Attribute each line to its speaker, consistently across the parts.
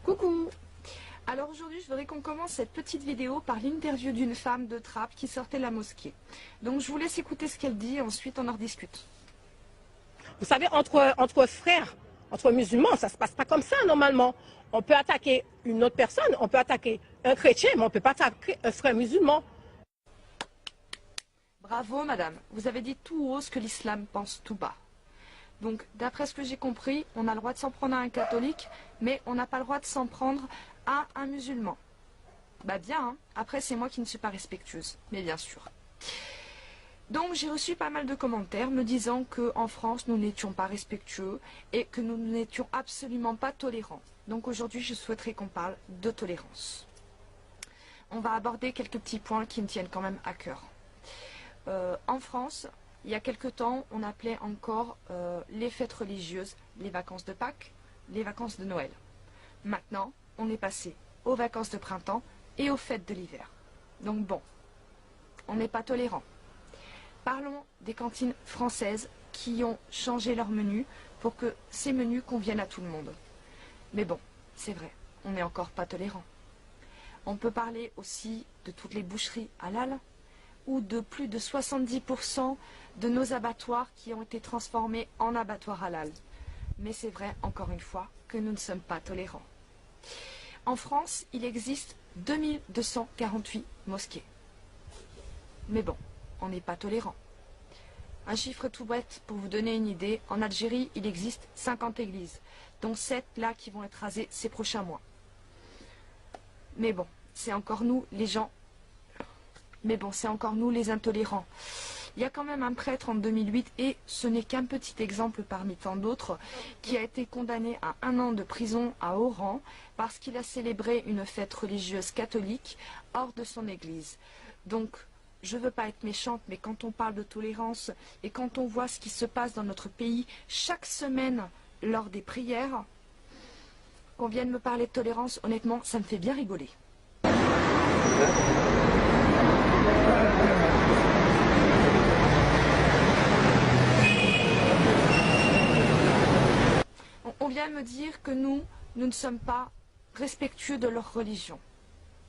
Speaker 1: Coucou! Alors aujourd'hui, je voudrais qu'on commence cette petite vidéo par l'interview d'une femme de Trappes qui sortait de la mosquée. Donc je vous laisse écouter ce qu'elle dit et ensuite on en rediscute.
Speaker 2: Vous savez, entre frères, entre musulmans, ça ne se passe pas comme ça normalement. On peut attaquer une autre personne, on peut attaquer un chrétien, mais on ne peut pas attaquer un frère musulman.
Speaker 1: Bravo madame, vous avez dit tout haut ce que l'islam pense tout bas. Donc d'après ce que j'ai compris, on a le droit de s'en prendre à un catholique, mais on n'a pas le droit de s'en prendre à un musulman. Bah bien, hein. Après c'est moi qui ne suis pas respectueuse, mais bien sûr. Donc j'ai reçu pas mal de commentaires me disant qu'en France nous n'étions pas respectueux et que nous n'étions absolument pas tolérants. Donc aujourd'hui je souhaiterais qu'on parle de tolérance. On va aborder quelques petits points qui me tiennent quand même à cœur. En France, il y a quelque temps, on appelait encore les fêtes religieuses, les vacances de Pâques, les vacances de Noël. Maintenant, on est passé aux vacances de printemps et aux fêtes de l'hiver. Donc bon, on n'est pas tolérant. Parlons des cantines françaises qui ont changé leur menu pour que ces menus conviennent à tout le monde. Mais bon, c'est vrai, on n'est encore pas tolérant. On peut parler aussi de toutes les boucheries halal, ou de plus de 70% de nos abattoirs qui ont été transformés en abattoirs halal. Mais c'est vrai, encore une fois, que nous ne sommes pas tolérants. En France, il existe 2248 mosquées. Mais bon, on n'est pas tolérant. Un chiffre tout bête pour vous donner une idée, en Algérie, il existe 50 églises, dont 7 là qui vont être rasées ces prochains mois. Mais bon, c'est encore nous, les gens. Mais bon, c'est encore nous les intolérants. Il y a quand même un prêtre en 2008, et ce n'est qu'un petit exemple parmi tant d'autres, qui a été condamné à 1 an de prison à Oran parce qu'il a célébré une fête religieuse catholique hors de son église. Donc, je ne veux pas être méchante, mais quand on parle de tolérance et quand on voit ce qui se passe dans notre pays chaque semaine lors des prières, qu'on vienne me parler de tolérance, honnêtement, ça me fait bien rigoler. On vient me dire que nous ne sommes pas respectueux de leur religion.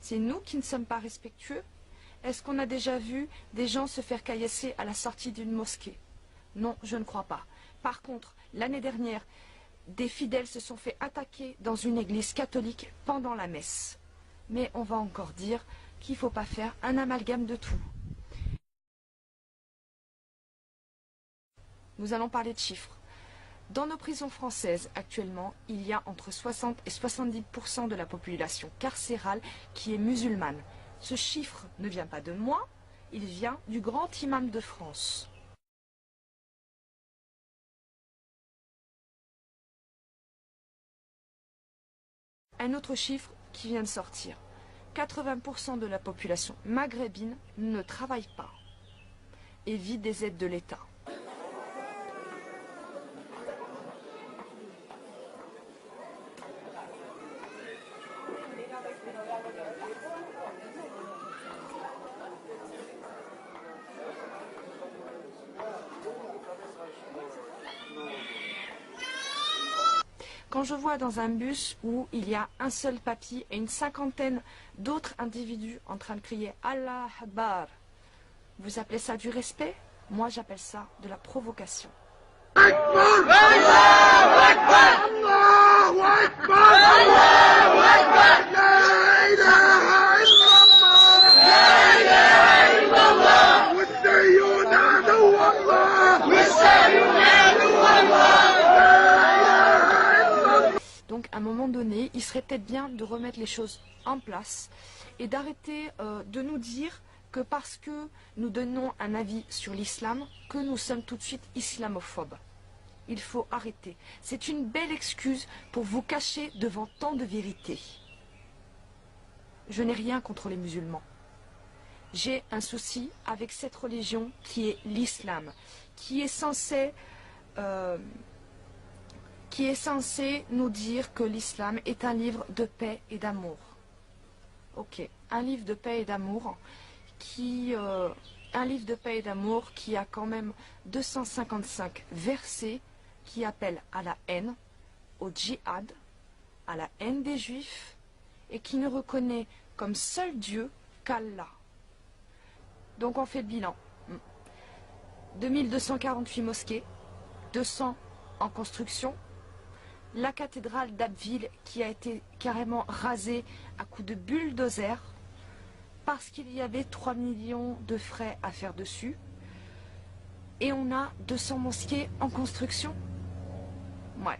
Speaker 1: C'est nous qui ne sommes pas respectueux? Est-ce qu'on a déjà vu des gens se faire caillasser à la sortie d'une mosquée? Non, je ne crois pas. Par contre, l'année dernière, des fidèles se sont fait attaquer dans une église catholique pendant la messe. Mais on va encore dire qu'il ne faut pas faire un amalgame de tout. Nous allons parler de chiffres. Dans nos prisons françaises, actuellement, il y a entre 60 et 70% de la population carcérale qui est musulmane. Ce chiffre ne vient pas de moi, il vient du grand imam de France. Un autre chiffre qui vient de sortir. 80% de la population maghrébine ne travaille pas et vit des aides de l'État. Quand je vois dans un bus où il y a un seul papy et une cinquantaine d'autres individus en train de crier « Allah Akbar », vous appelez ça du respect? Moi j'appelle ça de la provocation.
Speaker 3: Akbar, Allahu Akbar, Allahu Akbar, Allahu Akbar, la ilaha illallah, la ilaha illallah, والسيون عدو الله, والسيون عدو الله.
Speaker 1: Donc à un moment donné, il serait peut-être bien de remettre les choses en place et d'arrêter de nous dire que parce que nous donnons un avis sur l'islam, que nous sommes tout de suite islamophobes. Il faut arrêter. C'est une belle excuse pour vous cacher devant tant de vérité. Je n'ai rien contre les musulmans. J'ai un souci avec cette religion qui est l'islam, qui est censée nous dire que l'islam est un livre de paix et d'amour. Ok, un livre de paix et d'amour qui a quand même 255 versets qui appellent à la haine, au djihad, à la haine des Juifs et qui ne reconnaît comme seul Dieu qu'Allah. Donc on fait le bilan. 2248 mosquées, 200 en construction, la cathédrale d'Abbeville qui a été carrément rasée à coups de bulldozer parce qu'il y avait 3 millions de frais à faire dessus. Et on a 200 mosquées en construction. Ouais.